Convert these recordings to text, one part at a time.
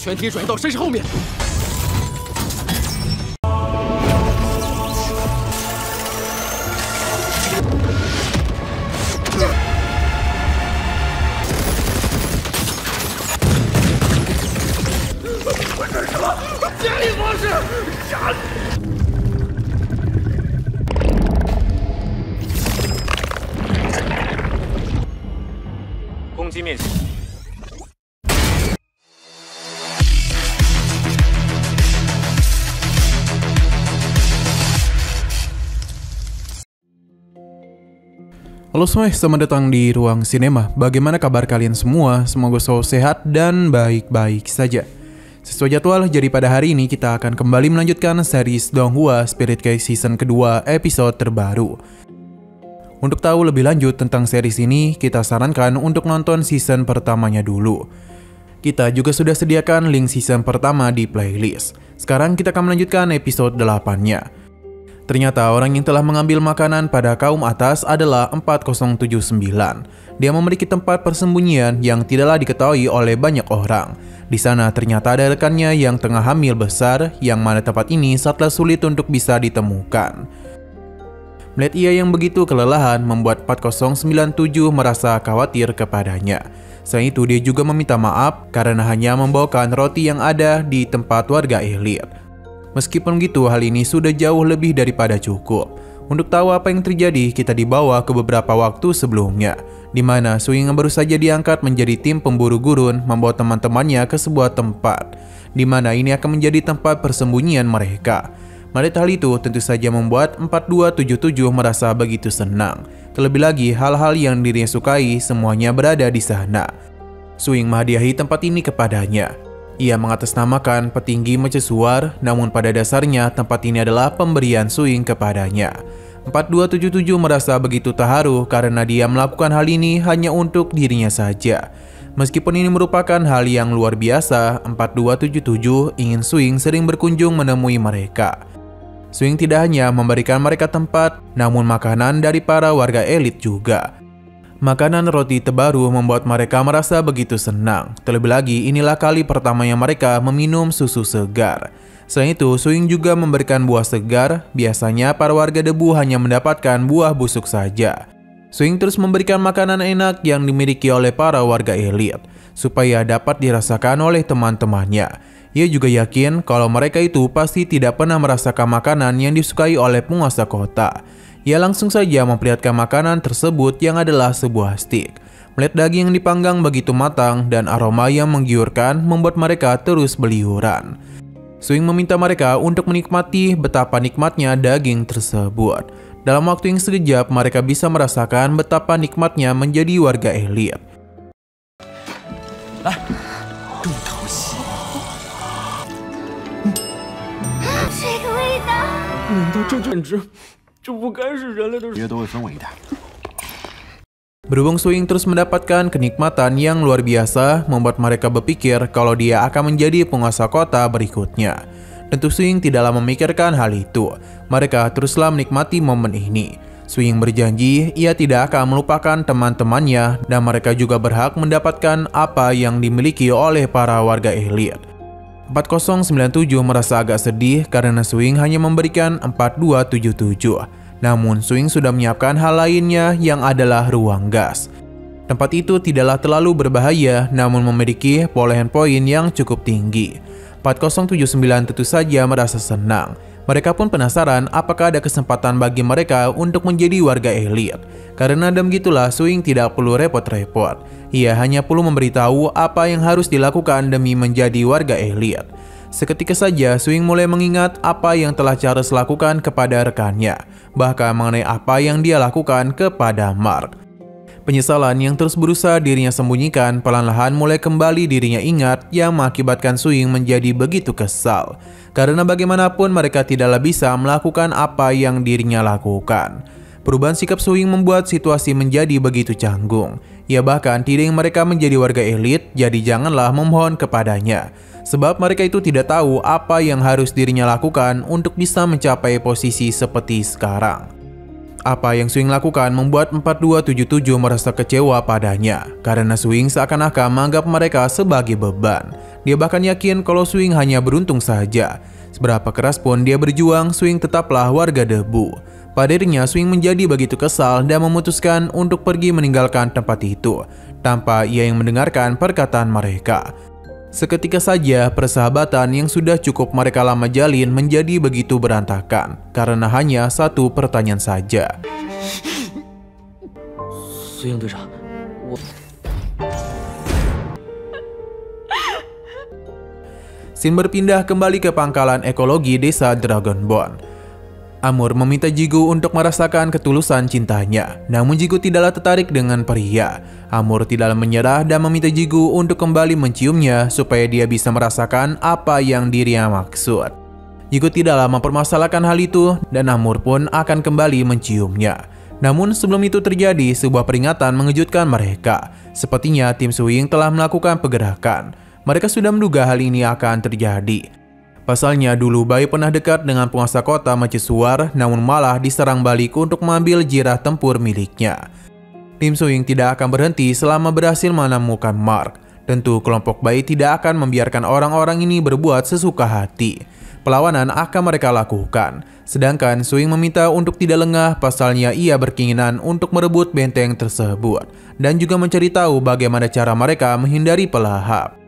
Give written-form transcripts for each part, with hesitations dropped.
全体转移到身势后面。这是什么？接力方式！杀！攻击面积。 Halo semua, selamat datang di Ruang Sinema. Bagaimana kabar kalian semua? Semoga selalu sehat dan baik-baik saja. Sesuai jadwal, jadi pada hari ini kita akan kembali melanjutkan series Donghua Spirit Cake Season kedua episode terbaru. Untuk tahu lebih lanjut tentang series ini, kita sarankan untuk nonton season pertamanya dulu. Kita juga sudah sediakan link season pertama di playlist. Sekarang kita akan melanjutkan episode 8-nya. Ternyata orang yang telah mengambil makanan pada kaum atas adalah 4079. Dia memiliki tempat persembunyian yang tidaklah diketahui oleh banyak orang. Di sana ternyata ada rekannya yang tengah hamil besar, yang mana tempat ini sangatlah sulit untuk bisa ditemukan. Melihat ia yang begitu kelelahan membuat 4097 merasa khawatir kepadanya. Selain itu dia juga meminta maaf karena hanya membawakan roti yang ada di tempat warga elit. Meskipun begitu, hal ini sudah jauh lebih daripada cukup. Untuk tahu apa yang terjadi, kita dibawa ke beberapa waktu sebelumnya, di mana Suing yang baru saja diangkat menjadi tim pemburu gurun membawa teman-temannya ke sebuah tempat, di mana ini akan menjadi tempat persembunyian mereka. Melihat hal itu tentu saja membuat 4277 merasa begitu senang. Terlebih lagi, hal-hal yang dirinya sukai semuanya berada di sana. Suing menghadiahi tempat ini kepadanya. Ia mengatasnamakan petinggi mercusuar, namun pada dasarnya tempat ini adalah pemberian Suing kepadanya. 4277 merasa begitu terharu karena dia melakukan hal ini hanya untuk dirinya saja. Meskipun ini merupakan hal yang luar biasa, 4277 ingin Suing sering berkunjung menemui mereka. Suing tidak hanya memberikan mereka tempat, namun makanan dari para warga elit juga. Makanan roti terbaru membuat mereka merasa begitu senang. Terlebih lagi, inilah kali pertamanya mereka meminum susu segar. Selain itu, Suing juga memberikan buah segar. Biasanya para warga debu hanya mendapatkan buah busuk saja. Suing terus memberikan makanan enak yang dimiliki oleh para warga elit, supaya dapat dirasakan oleh teman-temannya. Ia juga yakin kalau mereka itu pasti tidak pernah merasakan makanan yang disukai oleh penguasa kota. Ia langsung saja memperlihatkan makanan tersebut yang adalah sebuah stik. Melihat daging yang dipanggang begitu matang dan aroma yang menggiurkan membuat mereka terus beliuran. Suing meminta mereka untuk menikmati betapa nikmatnya daging tersebut. Dalam waktu yang sekejap mereka bisa merasakan betapa nikmatnya menjadi warga elit. Berhubung Suing terus mendapatkan kenikmatan yang luar biasa, membuat mereka berpikir kalau dia akan menjadi penguasa kota berikutnya. Tentu Suing tidaklah memikirkan hal itu. Mereka teruslah menikmati momen ini. Suing berjanji ia tidak akan melupakan teman-temannya dan mereka juga berhak mendapatkan apa yang dimiliki oleh para warga elit. 4097 merasa agak sedih karena Suing hanya memberikan 4277. Namun Suing sudah menyiapkan hal lainnya yang adalah ruang gas. Tempat itu tidaklah terlalu berbahaya namun memiliki perolehan poin yang cukup tinggi. 4079 tentu saja merasa senang. Mereka pun penasaran apakah ada kesempatan bagi mereka untuk menjadi warga elit. Karena begitulah Suing tidak perlu repot-repot. Ia hanya perlu memberitahu apa yang harus dilakukan demi menjadi warga elit. Seketika saja Suing mulai mengingat apa yang telah Charles lakukan kepada rekannya, bahkan mengenai apa yang dia lakukan kepada Mark. Penyesalan yang terus berusaha dirinya sembunyikan perlahan-lahan mulai kembali dirinya ingat yang mengakibatkan Suing menjadi begitu kesal. Karena bagaimanapun mereka tidaklah bisa melakukan apa yang dirinya lakukan. Perubahan sikap Suing membuat situasi menjadi begitu canggung. Ia bahkan tidak ingin mereka menjadi warga elit, jadi janganlah memohon kepadanya. Sebab mereka itu tidak tahu apa yang harus dirinya lakukan untuk bisa mencapai posisi seperti sekarang. Apa yang Swing lakukan membuat 4277 merasa kecewa padanya, karena Swing seakan-akan menganggap mereka sebagai beban. Dia bahkan yakin kalau Swing hanya beruntung saja. Seberapa keras pun dia berjuang, Swing tetaplah warga debu. Pada akhirnya Swing menjadi begitu kesal dan memutuskan untuk pergi meninggalkan tempat itu, tanpa ia yang mendengarkan perkataan mereka. Seketika saja persahabatan yang sudah cukup mereka lama jalin menjadi begitu berantakan karena hanya satu pertanyaan saja. Scene berpindah kembali ke pangkalan ekologi desa Dragonbone. Amur meminta Jigu untuk merasakan ketulusan cintanya, namun Jigu tidaklah tertarik dengan pria. Amur tidaklah menyerah dan meminta Jigu untuk kembali menciumnya supaya dia bisa merasakan apa yang dirinya maksud. Jigu tidaklah mempermasalahkan hal itu dan Amur pun akan kembali menciumnya. Namun sebelum itu terjadi, sebuah peringatan mengejutkan mereka. Sepertinya tim Swing telah melakukan pergerakan. Mereka sudah menduga hal ini akan terjadi. Pasalnya dulu Bai pernah dekat dengan penguasa kota Mercusuar, namun malah diserang balik untuk mengambil jirah tempur miliknya. Tim Swing tidak akan berhenti selama berhasil menemukan Mark. Tentu kelompok Bai tidak akan membiarkan orang-orang ini berbuat sesuka hati. Perlawanan akan mereka lakukan. Sedangkan Swing meminta untuk tidak lengah, pasalnya ia berkeinginan untuk merebut benteng tersebut dan juga mencari tahu bagaimana cara mereka menghindari pelahap.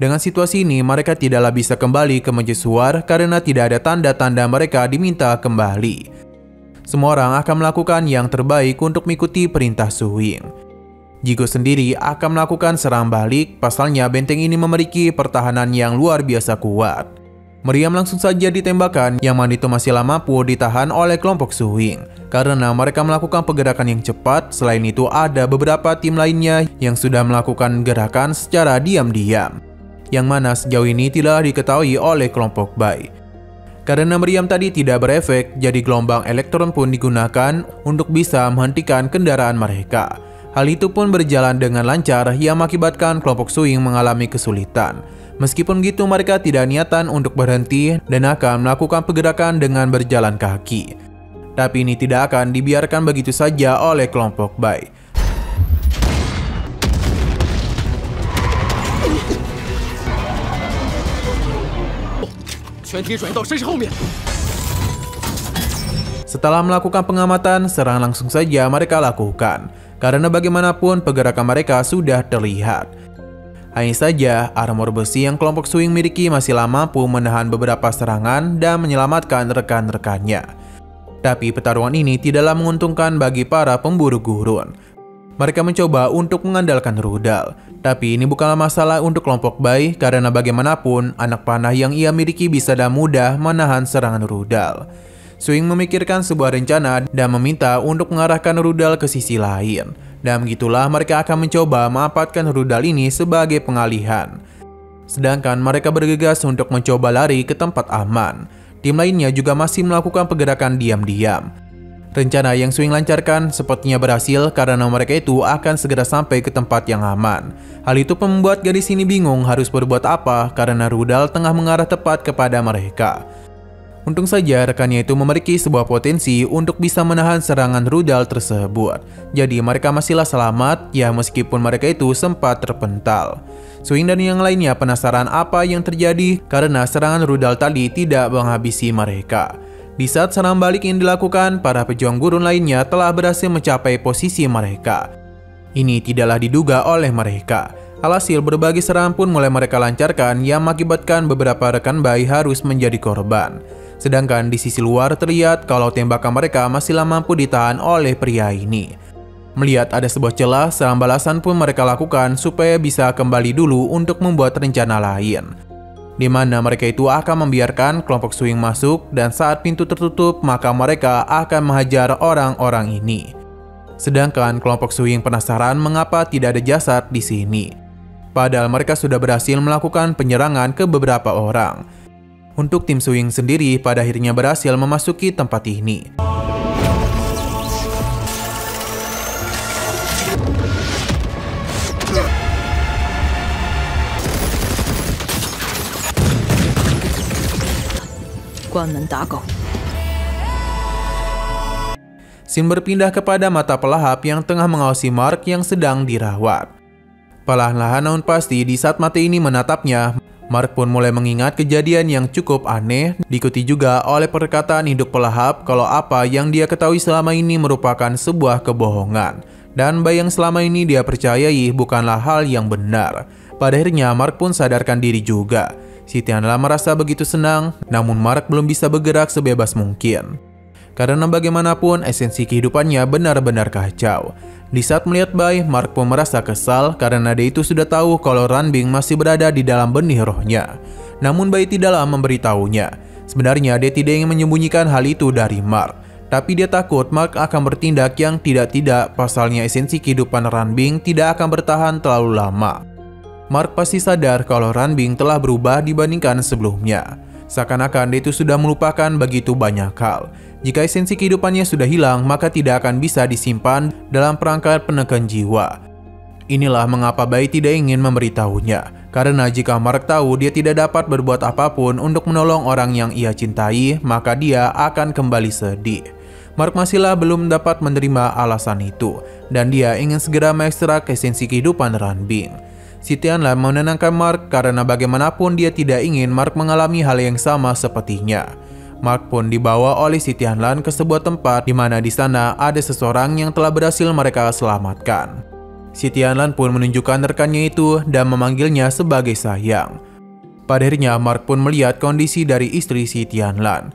Dengan situasi ini, mereka tidaklah bisa kembali ke Mercusuar karena tidak ada tanda-tanda mereka diminta kembali. Semua orang akan melakukan yang terbaik untuk mengikuti perintah Swing. Jigo sendiri akan melakukan serang balik, pasalnya benteng ini memiliki pertahanan yang luar biasa kuat. Meriam langsung saja ditembakkan, yang mana itu masih lama pun ditahan oleh kelompok Swing. Karena mereka melakukan pergerakan yang cepat, selain itu ada beberapa tim lainnya yang sudah melakukan gerakan secara diam-diam, yang mana sejauh ini tidak diketahui oleh kelompok Bai. Karena meriam tadi tidak berefek, jadi gelombang elektron pun digunakan untuk bisa menghentikan kendaraan mereka. Hal itu pun berjalan dengan lancar yang mengakibatkan kelompok Swing mengalami kesulitan. Meskipun begitu, mereka tidak niatan untuk berhenti dan akan melakukan pergerakan dengan berjalan kaki. Tapi ini tidak akan dibiarkan begitu saja oleh kelompok Bai. Setelah melakukan pengamatan, serangan langsung saja mereka lakukan. Karena bagaimanapun pergerakan mereka sudah terlihat. Hanya saja, armor besi yang kelompok Swing miliki masihlah mampu menahan beberapa serangan dan menyelamatkan rekan-rekannya. Tapi pertarungan ini tidaklah menguntungkan bagi para pemburu gurun. Mereka mencoba untuk mengandalkan rudal, tapi ini bukanlah masalah untuk kelompok Bai karena bagaimanapun anak panah yang ia miliki bisa dan mudah menahan serangan rudal. Swing memikirkan sebuah rencana dan meminta untuk mengarahkan rudal ke sisi lain. Dan begitulah mereka akan mencoba memanfaatkan rudal ini sebagai pengalihan. Sedangkan mereka bergegas untuk mencoba lari ke tempat aman. Tim lainnya juga masih melakukan pergerakan diam-diam. Rencana yang Swing lancarkan sepertinya berhasil karena mereka itu akan segera sampai ke tempat yang aman. Hal itu pun membuat gadis ini bingung harus berbuat apa karena rudal tengah mengarah tepat kepada mereka. Untung saja rekannya itu memiliki sebuah potensi untuk bisa menahan serangan rudal tersebut. Jadi mereka masihlah selamat ya meskipun mereka itu sempat terpental. Swing dan yang lainnya penasaran apa yang terjadi karena serangan rudal tadi tidak menghabisi mereka. Di saat serangan balik yang dilakukan, para pejuang gurun lainnya telah berhasil mencapai posisi mereka. Ini tidaklah diduga oleh mereka. Alhasil berbagai serangan pun mulai mereka lancarkan yang mengakibatkan beberapa rekan Bai harus menjadi korban. Sedangkan di sisi luar terlihat kalau tembakan mereka masihlah mampu ditahan oleh pria ini. Melihat ada sebuah celah, serangan balasan pun mereka lakukan supaya bisa kembali dulu untuk membuat rencana lain. Di mana mereka itu akan membiarkan kelompok Swing masuk dan saat pintu tertutup maka mereka akan menghajar orang-orang ini. Sedangkan kelompok Swing penasaran mengapa tidak ada jasad di sini. Padahal mereka sudah berhasil melakukan penyerangan ke beberapa orang. Untuk tim Swing sendiri pada akhirnya berhasil memasuki tempat ini. Scene berpindah kepada mata pelahap yang tengah mengawasi Mark yang sedang dirawat. Perlahan-lahan namun pasti di saat mata ini menatapnya, Mark pun mulai mengingat kejadian yang cukup aneh, diikuti juga oleh perkataan induk pelahap kalau apa yang dia ketahui selama ini merupakan sebuah kebohongan. Dan bayi yang selama ini dia percayai bukanlah hal yang benar. Pada akhirnya Mark pun sadarkan diri juga. Si Tianlan merasa begitu senang, namun Mark belum bisa bergerak sebebas mungkin. Karena bagaimanapun esensi kehidupannya benar-benar kacau. Di saat melihat Bai, Mark pun merasa kesal karena dia itu sudah tahu kalau Ranbing masih berada di dalam benih rohnya. Namun Bai tidaklah memberitahunya. Sebenarnya dia tidak ingin menyembunyikan hal itu dari Mark. Tapi dia takut Mark akan bertindak yang tidak-tidak, pasalnya esensi kehidupan Ranbing tidak akan bertahan terlalu lama. Mark pasti sadar kalau Ranbing telah berubah dibandingkan sebelumnya. Seakan-akan dia itu sudah melupakan begitu banyak hal. Jika esensi kehidupannya sudah hilang, maka tidak akan bisa disimpan dalam perangkat penekan jiwa. Inilah mengapa Bai tidak ingin memberitahunya. Karena jika Mark tahu dia tidak dapat berbuat apapun untuk menolong orang yang ia cintai, maka dia akan kembali sedih. Mark masihlah belum dapat menerima alasan itu, dan dia ingin segera mengekstrak esensi kehidupan Ranbing. Si Tianlan menenangkan Mark karena bagaimanapun dia tidak ingin Mark mengalami hal yang sama sepertinya. Mark pun dibawa oleh si Tianlan ke sebuah tempat di mana di sana ada seseorang yang telah berhasil mereka selamatkan. Si Tianlan pun menunjukkan rekannya itu dan memanggilnya sebagai sayang. Pada akhirnya Mark pun melihat kondisi dari istri si Tianlan,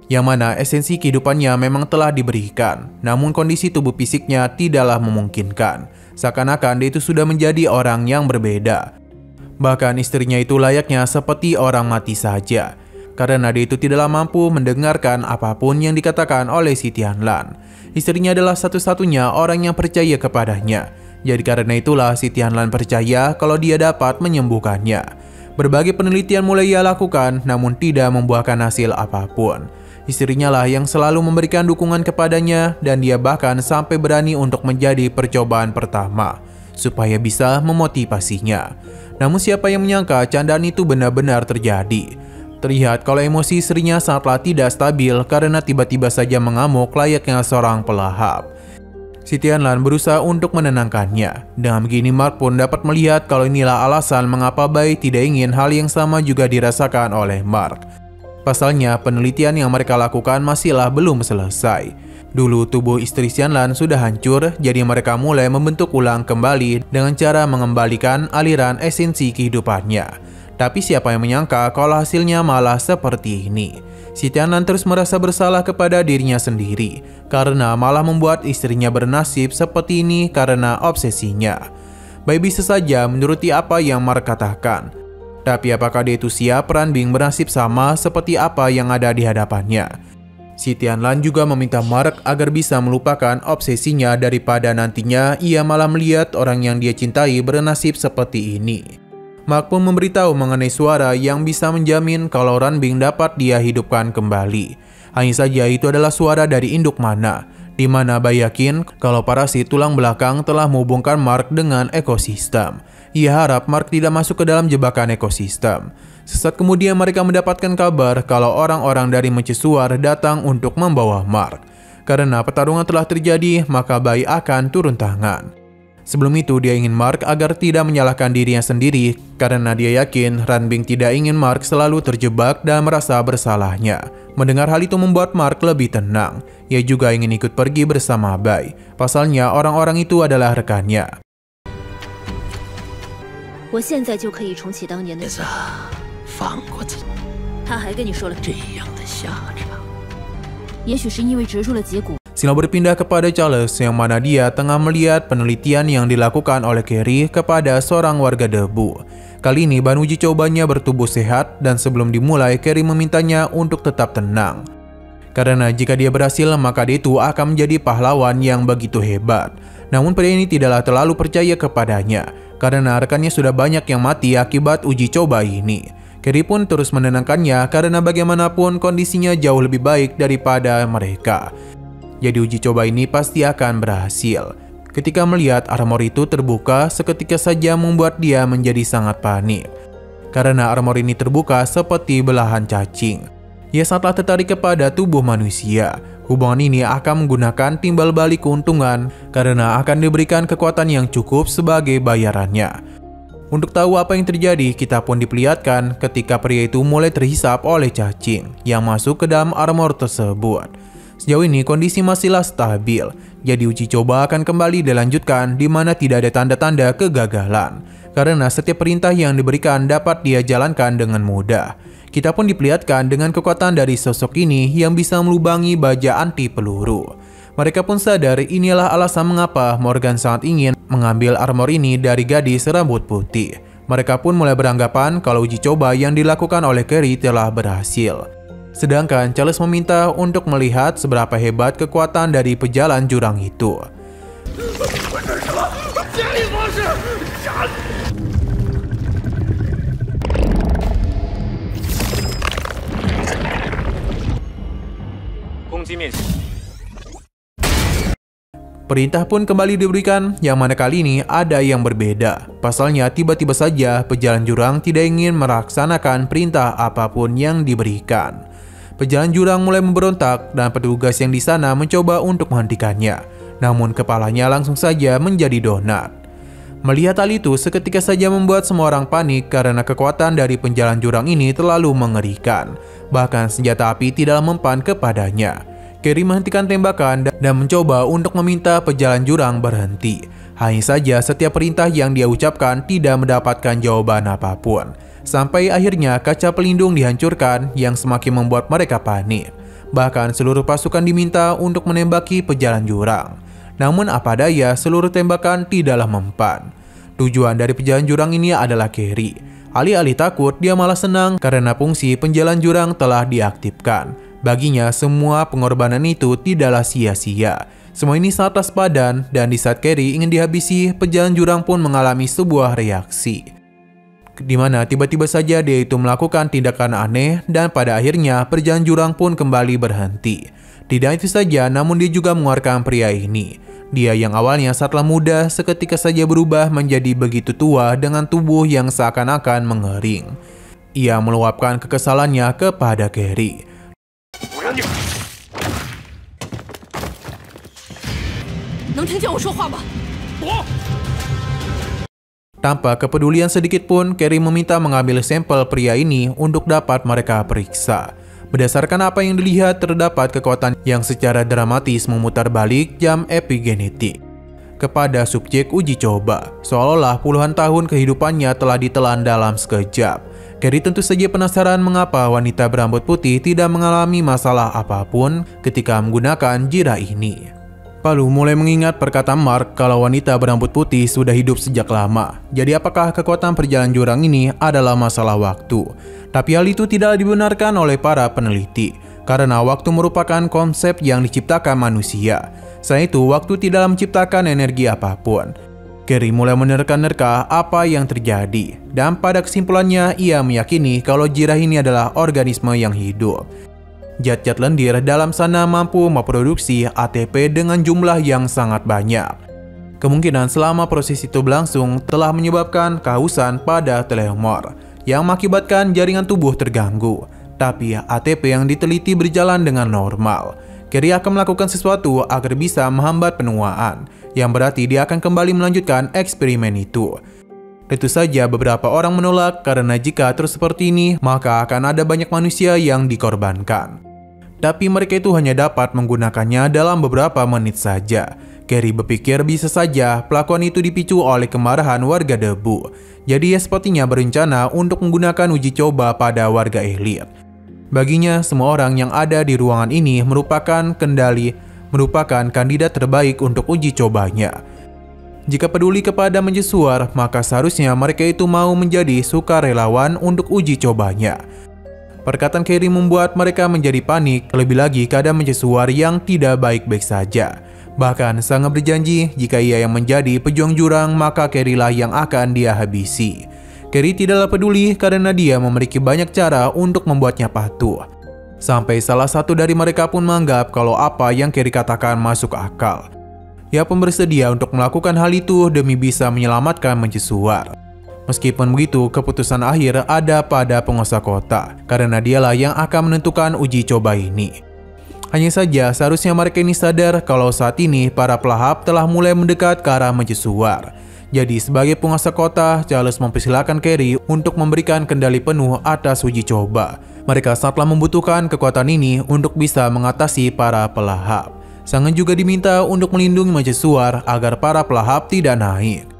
yang mana esensi kehidupannya memang telah diberikan, namun kondisi tubuh fisiknya tidaklah memungkinkan. Seakan-akan dia itu sudah menjadi orang yang berbeda. Bahkan istrinya itu layaknya seperti orang mati saja. Karena dia itu tidaklah mampu mendengarkan apapun yang dikatakan oleh si Tianlan. Istrinya adalah satu-satunya orang yang percaya kepadanya. Jadi karena itulah si Tianlan percaya kalau dia dapat menyembuhkannya. Berbagai penelitian mulai ia lakukan, namun tidak membuahkan hasil apapun. Istrinya lah yang selalu memberikan dukungan kepadanya, dan dia bahkan sampai berani untuk menjadi percobaan pertama, supaya bisa memotivasinya. Namun siapa yang menyangka candaan itu benar-benar terjadi. Terlihat kalau emosi istrinya sangatlah tidak stabil karena tiba-tiba saja mengamuk layaknya seorang pelahap. Si Tianlan berusaha untuk menenangkannya. Dengan begini Mark pun dapat melihat kalau inilah alasan mengapa Bai tidak ingin hal yang sama juga dirasakan oleh Mark. Pasalnya penelitian yang mereka lakukan masihlah belum selesai. Dulu tubuh istri Tianlan sudah hancur, jadi mereka mulai membentuk ulang kembali dengan cara mengembalikan aliran esensi kehidupannya. Tapi siapa yang menyangka kalau hasilnya malah seperti ini. Si Tianlan terus merasa bersalah kepada dirinya sendiri karena malah membuat istrinya bernasib seperti ini karena obsesinya. Bai bisa saja menuruti apa yang Mark katakan. Tapi apakah dia itu siap Ranbing bernasib sama seperti apa yang ada di hadapannya? Si Tianlan juga meminta Mark agar bisa melupakan obsesinya daripada nantinya ia malah melihat orang yang dia cintai bernasib seperti ini. Mark pun memberitahu mengenai suara yang bisa menjamin kalau Ranbing dapat dia hidupkan kembali. Hanya saja itu adalah suara dari induk mana, di mana Bai yakin kalau parasit tulang belakang telah menghubungkan Mark dengan ekosistem. Ia harap Mark tidak masuk ke dalam jebakan ekosistem. Sesaat kemudian mereka mendapatkan kabar kalau orang-orang dari mercusuar datang untuk membawa Mark. Karena pertarungan telah terjadi, maka Bai akan turun tangan. Sebelum itu dia ingin Mark agar tidak menyalahkan dirinya sendiri karena dia yakin Ranbing tidak ingin Mark selalu terjebak dan merasa bersalahnya. Mendengar hal itu membuat Mark lebih tenang. Ia juga ingin ikut pergi bersama Bai. Pasalnya orang-orang itu adalah rekannya. 我现在就可以重启当年的。叶子，放过自己。他还跟你说了这样的下场，也许是因为植入了结骨。 Sila berpindah kepada Charles yang mana dia tengah melihat penelitian yang dilakukan oleh Carrie kepada seorang warga debu. Kali ini bahan uji cobanya bertubuh sehat dan sebelum dimulai Carrie memintanya untuk tetap tenang. Karena jika dia berhasil maka dia itu akan menjadi pahlawan yang begitu hebat. Namun pria ini tidaklah terlalu percaya kepadanya karena rekannya sudah banyak yang mati akibat uji coba ini. Carrie pun terus menenangkannya karena bagaimanapun kondisinya jauh lebih baik daripada mereka. Jadi uji coba ini pasti akan berhasil. Ketika melihat armor itu terbuka, seketika saja membuat dia menjadi sangat panik. Karena armor ini terbuka seperti belahan cacing. Ia sangatlah tertarik kepada tubuh manusia, Hubungan ini akan menggunakan timbal balik keuntungan karena akan diberikan kekuatan yang cukup sebagai bayarannya. Untuk tahu apa yang terjadi, kita pun diperlihatkan ketika pria itu mulai terhisap oleh cacing yang masuk ke dalam armor tersebut. Sejauh ini kondisi masihlah stabil, jadi uji coba akan kembali dilanjutkan di mana tidak ada tanda-tanda kegagalan, karena setiap perintah yang diberikan dapat dia jalankan dengan mudah. Kita pun diperlihatkan dengan kekuatan dari sosok ini yang bisa melubangi baja anti peluru. Mereka pun sadar inilah alasan mengapa Morgan sangat ingin mengambil armor ini dari gadis rambut putih. Mereka pun mulai beranggapan kalau uji coba yang dilakukan oleh Carrie telah berhasil. Sedangkan Charles meminta untuk melihat seberapa hebat kekuatan dari pejalan jurang itu. Perintah pun kembali diberikan, yang mana kali ini ada yang berbeda. Pasalnya tiba-tiba saja pejalan jurang tidak ingin melaksanakan perintah apapun yang diberikan. Pejalan jurang mulai memberontak dan petugas yang di sana mencoba untuk menghentikannya. Namun kepalanya langsung saja menjadi donat. Melihat hal itu seketika saja membuat semua orang panik karena kekuatan dari penjalan jurang ini terlalu mengerikan. Bahkan senjata api tidak mempan kepadanya. Carrie menghentikan tembakan dan mencoba untuk meminta pejalan jurang berhenti. Hanya saja setiap perintah yang dia ucapkan tidak mendapatkan jawaban apapun. Sampai akhirnya kaca pelindung dihancurkan yang semakin membuat mereka panik. Bahkan seluruh pasukan diminta untuk menembaki pejalan jurang. Namun apa daya seluruh tembakan tidaklah mempan. Tujuan dari pejalan jurang ini adalah Carrie. Alih-alih takut, dia malah senang karena fungsi penjalan jurang telah diaktifkan. Baginya, semua pengorbanan itu tidaklah sia-sia. Semua ini sangat waspada dan di saat Carrie ingin dihabisi, pejalan jurang pun mengalami sebuah reaksi. Di mana tiba-tiba saja dia itu melakukan tindakan aneh dan pada akhirnya pejalan jurang pun kembali berhenti. Tidak itu saja, namun dia juga mengeluarkan pria ini. Dia yang awalnya sangatlah muda seketika saja berubah menjadi begitu tua dengan tubuh yang seakan-akan mengering. Ia meluapkan kekesalannya kepada Carrie. Tanpa kepedulian sedikit pun, Carrie meminta mengambil sampel pria ini untuk dapat mereka periksa. Berdasarkan apa yang dilihat, terdapat kekuatan yang secara dramatis memutar balik jam epigenetik kepada subjek uji coba, seolah-olah puluhan tahun kehidupannya telah ditelan dalam sekejap. Carrie tentu saja penasaran mengapa wanita berambut putih tidak mengalami masalah apapun ketika menggunakan jirah ini. Palu mulai mengingat perkataan Mark kalau wanita berambut putih sudah hidup sejak lama. Jadi apakah kekuatan perjalanan jurang ini adalah masalah waktu? Tapi hal itu tidak dibenarkan oleh para peneliti, karena waktu merupakan konsep yang diciptakan manusia. Selain itu, waktu tidaklah menciptakan energi apapun. Carrie mulai menerka-nerka apa yang terjadi, dan pada kesimpulannya ia meyakini kalau jirah ini adalah organisme yang hidup. Zat-zat lendir dalam sana mampu memproduksi ATP dengan jumlah yang sangat banyak. Kemungkinan selama proses itu berlangsung telah menyebabkan kehausan pada telomor yang mengakibatkan jaringan tubuh terganggu. Tapi ATP yang diteliti berjalan dengan normal. Carrie akan melakukan sesuatu agar bisa menghambat penuaan, yang berarti dia akan kembali melanjutkan eksperimen itu. Tentu saja beberapa orang menolak karena jika terus seperti ini, maka akan ada banyak manusia yang dikorbankan. Tapi mereka itu hanya dapat menggunakannya dalam beberapa menit saja. Carrie berpikir bisa saja pelakuan itu dipicu oleh kemarahan warga debu. Jadi ia sepertinya berencana untuk menggunakan uji coba pada warga elit. Baginya, semua orang yang ada di ruangan ini merupakan kandidat terbaik untuk uji cobanya. Jika peduli kepada menjesuar, maka seharusnya mereka itu mau menjadi sukarelawan untuk uji cobanya. Perkataan Carrie membuat mereka menjadi panik, lebih lagi keadaan menjesuar yang tidak baik-baik saja. Bahkan sangat berjanji jika ia yang menjadi pejuang jurang, maka Carrie lah yang akan dia habisi. Carrie tidaklah peduli karena dia memiliki banyak cara untuk membuatnya patuh. Sampai salah satu dari mereka pun menganggap kalau apa yang Carrie katakan masuk akal. Ia pun bersedia untuk melakukan hal itu demi bisa menyelamatkan menjesuar. Meskipun begitu, keputusan akhir ada pada penguasa kota, karena dialah yang akan menentukan uji coba ini. Hanya saja seharusnya mereka ini sadar kalau saat ini para pelahap telah mulai mendekat ke arah mercusuar. Jadi sebagai penguasa kota, Charles mempersilahkan Carrie untuk memberikan kendali penuh atas uji coba. Mereka sangatlah membutuhkan kekuatan ini untuk bisa mengatasi para pelahap. Sangat juga diminta untuk melindungi mercusuar agar para pelahap tidak naik.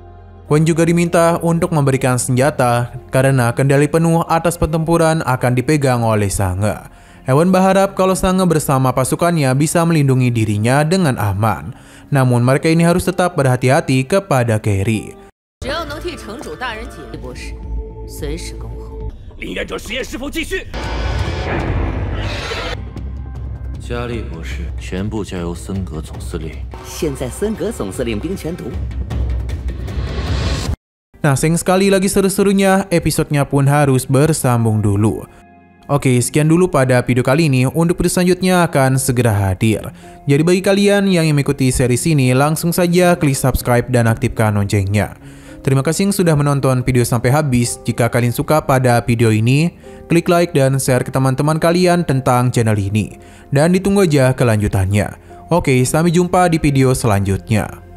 Wen juga diminta untuk memberikan senjata karena kendali penuh atas pertempuran akan dipegang oleh Sange. Ewan berharap kalau Sange bersama pasukannya bisa melindungi dirinya dengan aman. Namun mereka ini harus tetap berhati-hati kepada Carrie. Nah, sayang sekali lagi seru-serunya, episodenya pun harus bersambung dulu. Oke, sekian dulu pada video kali ini. Untuk video selanjutnya akan segera hadir. Jadi bagi kalian yang mengikuti series ini, langsung saja klik subscribe dan aktifkan loncengnya. Terima kasih yang sudah menonton video sampai habis. Jika kalian suka pada video ini, klik like dan share ke teman-teman kalian tentang channel ini. Dan ditunggu aja kelanjutannya. Oke, sampai jumpa di video selanjutnya.